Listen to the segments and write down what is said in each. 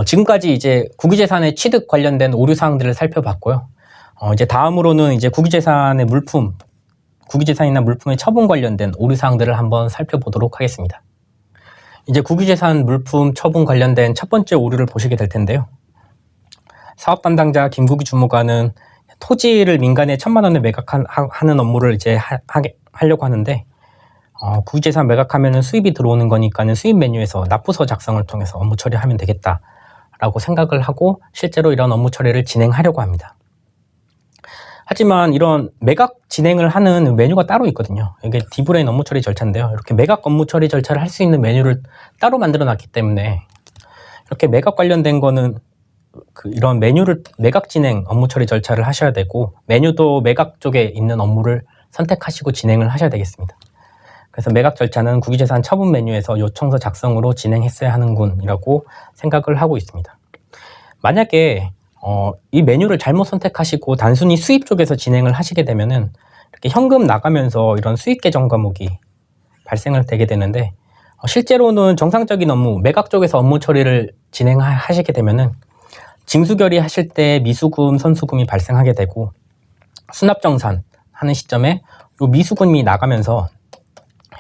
지금까지 이제 국유재산의 취득 관련된 오류 사항들을 살펴봤고요. 이제 다음으로는 이제 국유재산의 물품, 국유재산이나 물품의 처분 관련된 오류 사항들을 한번 살펴보도록 하겠습니다. 이제 국유재산 물품 처분 관련된 첫 번째 오류를 보시게 될 텐데요. 사업 담당자 김국유 주무관은 토지를 민간에 1,000만 원에 매각하는 업무를 이제 하려고 하는데, 국유재산 매각하면은 수입이 들어오는 거니까는 수입 메뉴에서 납부서 작성을 통해서 업무 처리하면 되겠다라고 생각을 하고 실제로 이런 업무 처리를 진행하려고 합니다. 하지만 이런 매각 진행을 하는 메뉴가 따로 있거든요. 이게 D브레인 업무 처리 절차인데요. 이렇게 매각 업무 처리 절차를 할 수 있는 메뉴를 따로 만들어 놨기 때문에 이렇게 매각 관련된 거는 이런 메뉴를 매각 진행 업무 처리 절차를 하셔야 되고, 메뉴도 매각 쪽에 있는 업무를 선택하시고 진행을 하셔야 되겠습니다. 그래서 매각 절차는 국유재산 처분 메뉴에서 요청서 작성으로 진행했어야 하는군이라고 생각을 하고 있습니다. 만약에 이 메뉴를 잘못 선택하시고 단순히 수입 쪽에서 진행을 하시게 되면은 이렇게 현금 나가면서 이런 수익 계정 과목이 발생을 되게 되는데, 실제로는 정상적인 업무, 매각 쪽에서 업무 처리를 진행하시게 되면은 징수결의 하실 때 미수금, 선수금이 발생하게 되고, 수납정산 하는 시점에 이 미수금이 나가면서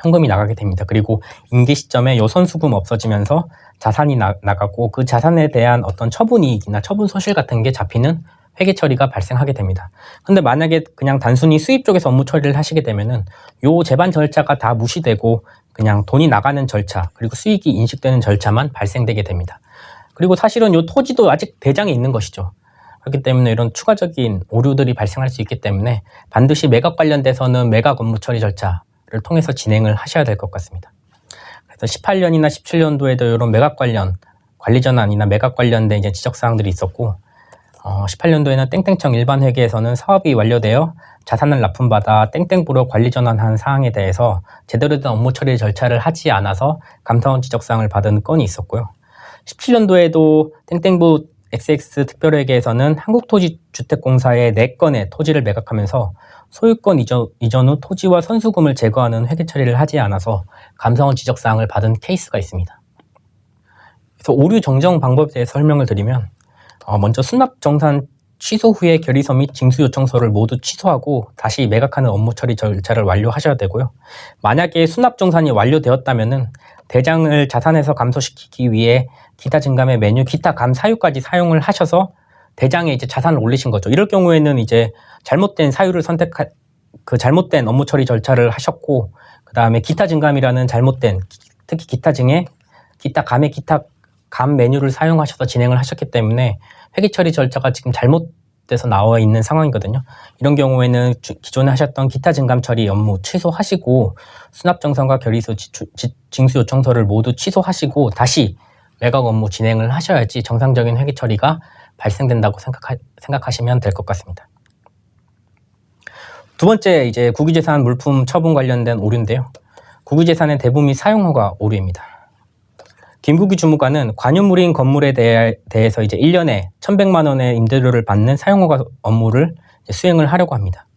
현금이 나가게 됩니다. 그리고 임기 시점에 이 선수금 없어지면서 자산이 나가고, 그 자산에 대한 어떤 처분이익이나 처분 소실 같은 게 잡히는 회계 처리가 발생하게 됩니다. 근데 만약에 그냥 단순히 수입 쪽에서 업무 처리를 하시게 되면은 요 재반 절차가 다 무시되고 그냥 돈이 나가는 절차, 그리고 수익이 인식되는 절차만 발생되게 됩니다. 그리고 사실은 요 토지도 아직 대장에 있는 것이죠. 그렇기 때문에 이런 추가적인 오류들이 발생할 수 있기 때문에 반드시 매각 관련돼서는 매각 업무 처리 절차를 통해서 진행을 하셔야 될 것 같습니다. 그래서 18년이나 17년도에도 이런 매각 관련 관리 전환이나 매각 관련된 이제 지적 사항들이 있었고, 18년도에는 땡땡청 일반 회계에서는 사업이 완료되어 자산을 납품받아 땡땡부로 관리 전환한 사항에 대해서 제대로 된 업무 처리 절차를 하지 않아서 감사원 지적 사항을 받은 건이 있었고요. 17년도에도 땡땡부 XX 특별회계에서는 한국토지주택공사의 4건의 토지를 매각하면서 소유권 이전 후 토지와 선수금을 제거하는 회계 처리를 하지 않아서 감사원 지적사항을 받은 케이스가 있습니다. 그래서 오류 정정 방법에 대해서 설명을 드리면, 먼저 수납정산 취소 후에 결의서 및 징수요청서를 모두 취소하고 다시 매각하는 업무 처리 절차를 완료하셔야 되고요. 만약에 수납정산이 완료되었다면은 대장을 자산에서 감소시키기 위해 기타 증감의 메뉴, 기타 감 사유까지 사용을 하셔서 대장에 이제 자산을 올리신 거죠. 이럴 경우에는 이제 잘못된 사유를 잘못된 업무 처리 절차를 하셨고, 그 다음에 기타 증감이라는 잘못된, 특히 기타 증에 기타 감 메뉴를 사용하셔서 진행을 하셨기 때문에 회계 처리 절차가 지금 잘못돼서 나와 있는 상황이거든요. 이런 경우에는 기존에 하셨던 기타 증감 처리 업무 취소하시고 수납정산과 결의서, 징수요청서를 모두 취소하시고 다시 매각 업무 진행을 하셔야지 정상적인 회계 처리가 발생된다고 생각하시면 될 것 같습니다. 두 번째, 이제 국유재산 물품 처분 관련된 오류인데요. 국유재산의 대부 및 사용허가 오류입니다. 김국유 주무관은 관유물인 건물에 대해서 이제 1년에 1,100만 원의 임대료를 받는 사용허가 업무를 수행을 하려고 합니다.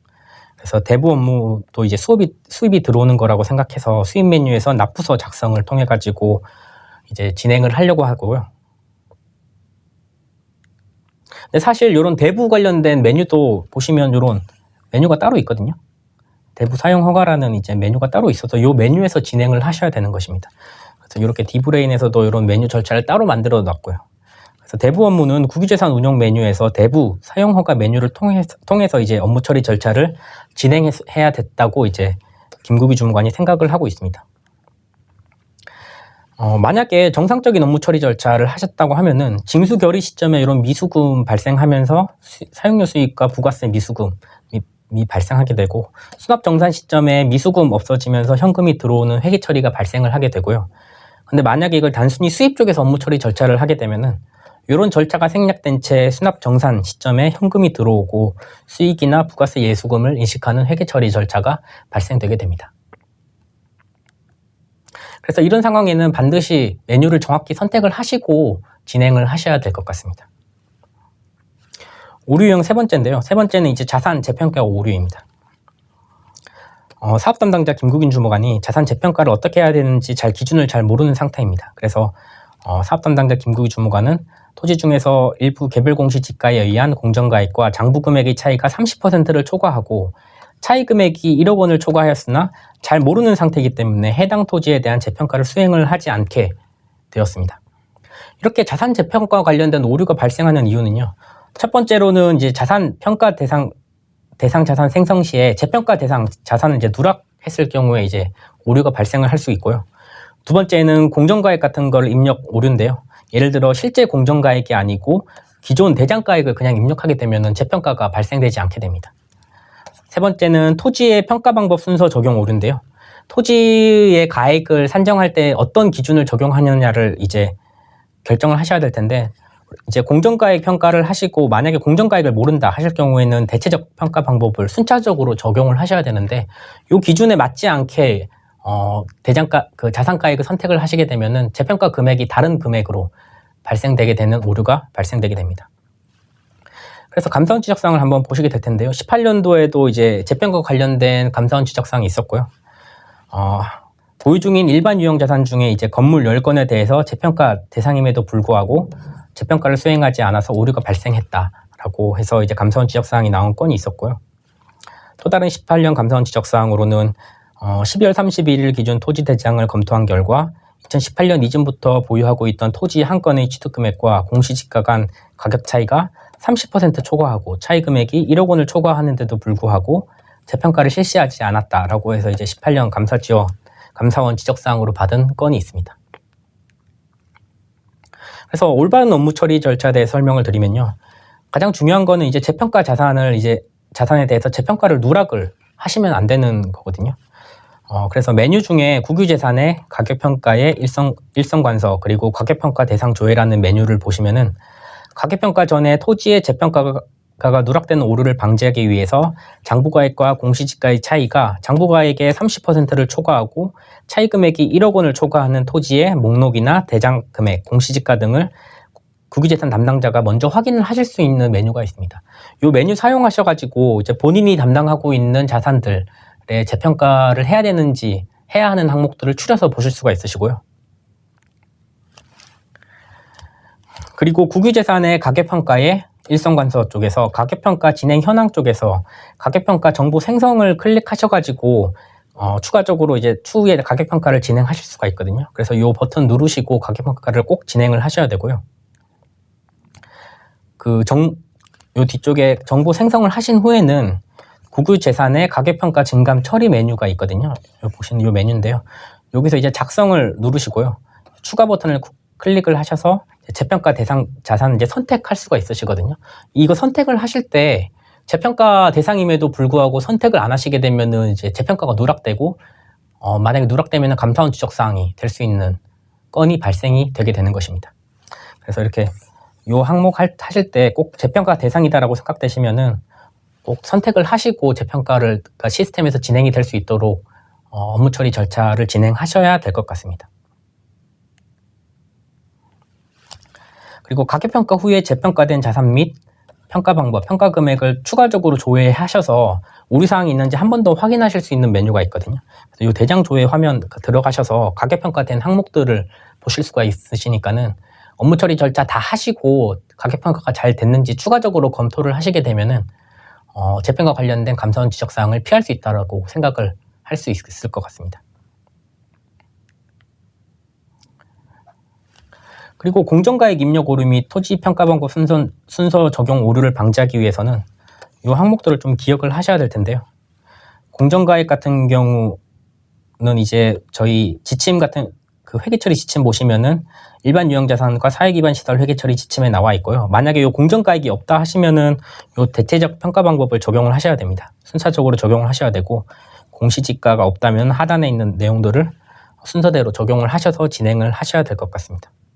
그래서 대부 업무도 이제 수입이 들어오는 거라고 생각해서 수입 메뉴에서 납부서 작성을 통해 가지고 이제 진행을 하려고 하고요. 근데 사실 이런 대부 관련된 메뉴도 보시면 이런 메뉴가 따로 있거든요. 대부 사용 허가라는 이제 메뉴가 따로 있어서 이 메뉴에서 진행을 하셔야 되는 것입니다. 그래서 이렇게 D브레인에서도 이런 메뉴 절차를 따로 만들어 놨고요. 그래서 대부 업무는 국유재산 운영 메뉴에서 대부 사용 허가 메뉴를 통해서 이제 업무 처리 절차를 진행해야 됐다고 이제 김국유 주무관이 생각을 하고 있습니다. 만약에 정상적인 업무 처리 절차를 하셨다고 하면은 징수 결의 시점에 이런 미수금 발생하면서 사용료 수익과 부가세 미수금이 발생하게 되고, 수납 정산 시점에 미수금 없어지면서 현금이 들어오는 회계 처리가 발생을 하게 되고요. 근데 만약에 이걸 단순히 수입 쪽에서 업무 처리 절차를 하게 되면은 이런 절차가 생략된 채 수납 정산 시점에 현금이 들어오고 수익이나 부가세 예수금을 인식하는 회계 처리 절차가 발생되게 됩니다. 그래서 이런 상황에는 반드시 메뉴를 정확히 선택을 하시고 진행을 하셔야 될 것 같습니다. 오류 유형 세 번째인데요. 세 번째는 이제 자산 재평가 오류입니다. 사업 담당자 김국인 주무관이 자산 재평가를 어떻게 해야 되는지 기준을 잘 모르는 상태입니다. 그래서 사업 담당자 김국희 주무관은 토지 중에서 일부 개별 공시지가에 의한 공정가액과 장부금액의 차이가 30%를 초과하고 차이 금액이 1억 원을 초과하였으나 잘 모르는 상태이기 때문에 해당 토지에 대한 재평가를 수행을 하지 않게 되었습니다. 이렇게 자산 재평가와 관련된 오류가 발생하는 이유는요. 첫 번째로는 이제 자산 평가 대상 자산 생성 시에 재평가 대상 자산을 이제 누락했을 경우에 이제 오류가 발생을 할 수 있고요. 두 번째는 공정가액 같은 걸 입력 오류인데요. 예를 들어 실제 공정가액이 아니고 기존 대장가액을 그냥 입력하게 되면 재평가가 발생되지 않게 됩니다. 세 번째는 토지의 평가 방법 순서 적용 오류인데요. 토지의 가액을 산정할 때 어떤 기준을 적용하느냐를 이제 결정을 하셔야 될 텐데, 이제 공정가액 평가를 하시고 만약에 공정가액을 모른다 하실 경우에는 대체적 평가 방법을 순차적으로 적용을 하셔야 되는데, 이 기준에 맞지 않게 자산가액을 선택을 하시게 되면은 재평가 금액이 다른 금액으로 발생되게 되는 오류가 발생되게 됩니다. 그래서 감사원 지적사항을 한번 보시게 될 텐데요. 18년도에도 이제 재평가 관련된 감사원 지적사항이 있었고요. 보유 중인 일반 유형 자산 중에 이제 건물 10건에 대해서 재평가 대상임에도 불구하고 재평가를 수행하지 않아서 오류가 발생했다라고 해서 이제 감사원 지적사항이 나온 건이 있었고요. 또 다른 18년 감사원 지적사항으로는 12월 31일 기준 토지 대장을 검토한 결과 2018년 이전부터 보유하고 있던 토지 한 건의 취득금액과 공시지가 간 가격 차이가 30% 초과하고 차이 금액이 1억 원을 초과하는데도 불구하고 재평가를 실시하지 않았다라고 해서 이제 18년 감사원 지적사항으로 받은 건이 있습니다. 그래서 올바른 업무 처리 절차에 대해 설명을 드리면요. 가장 중요한 거는 이제 재평가 자산에 대해서 재평가를 누락을 하시면 안 되는 거거든요. 그래서 메뉴 중에 국유재산의 가격평가의 일성관서 그리고 가격평가 대상 조회라는 메뉴를 보시면은 가격평가 전에 토지의 재평가가 누락되는 오류를 방지하기 위해서 장부가액과 공시지가의 차이가 장부가액의 30%를 초과하고 차이 금액이 1억 원을 초과하는 토지의 목록이나 대장 금액, 공시지가 등을 국유재산 담당자가 먼저 확인을 하실 수 있는 메뉴가 있습니다. 이 메뉴 사용하셔가지고 이제 본인이 담당하고 있는 자산들의 재평가를 해야 되는지 해야 하는 항목들을 추려서 보실 수가 있으시고요. 그리고 국유재산의 가격평가의 일성관서 쪽에서 가격평가 진행 현황 쪽에서 가격평가 정보 생성을 클릭하셔가지고 추가적으로 이제 추후에 가격평가를 진행하실 수가 있거든요. 그래서 이 버튼 누르시고 가격평가를 꼭 진행을 하셔야 되고요. 요 뒤쪽에 정보 생성을 하신 후에는 국유재산의 가격평가 증감 처리 메뉴가 있거든요. 여기 보시는 이 메뉴인데요. 여기서 이제 작성을 누르시고요. 추가 버튼을 클릭을 하셔서 재평가 대상 자산을 이제 선택할 수가 있으시거든요. 이거 선택을 하실 때 재평가 대상임에도 불구하고 선택을 안 하시게 되면은 이제 재평가가 누락되고 만약에 누락되면은 감사원 지적사항이 될 수 있는 건이 발생이 되게 되는 것입니다. 그래서 이렇게 요 항목 하실 때 꼭 재평가 대상이다라고 생각되시면은 꼭 선택을 하시고 재평가를 시스템에서 진행이 될 수 있도록 업무 처리 절차를 진행하셔야 될 것 같습니다. 그리고 가격평가 후에 재평가된 자산 및 평가 방법, 평가 금액을 추가적으로 조회하셔서 오류사항이 있는지 한 번 더 확인하실 수 있는 메뉴가 있거든요. 그래서 이 대장 조회 화면 들어가셔서 가격평가된 항목들을 보실 수가 있으시니까는 업무 처리 절차 다 하시고 가격평가가 잘 됐는지 추가적으로 검토를 하시게 되면은 재평가 관련된 감사원 지적사항을 피할 수 있다라고 생각을 할 수 있을 것 같습니다. 그리고 공정가액 입력 오류 및 토지 평가 방법 순서 적용 오류를 방지하기 위해서는 이 항목들을 좀 기억을 하셔야 될 텐데요. 공정가액 같은 경우는 이제 저희 지침 같은 회계처리 지침 보시면은 일반 유형자산과 사회기반 시설 회계처리 지침에 나와 있고요. 만약에 이 공정가액이 없다 하시면은 이 대체적 평가 방법을 적용을 하셔야 됩니다. 순차적으로 적용을 하셔야 되고, 공시지가가 없다면 하단에 있는 내용들을 순서대로 적용을 하셔서 진행을 하셔야 될 것 같습니다.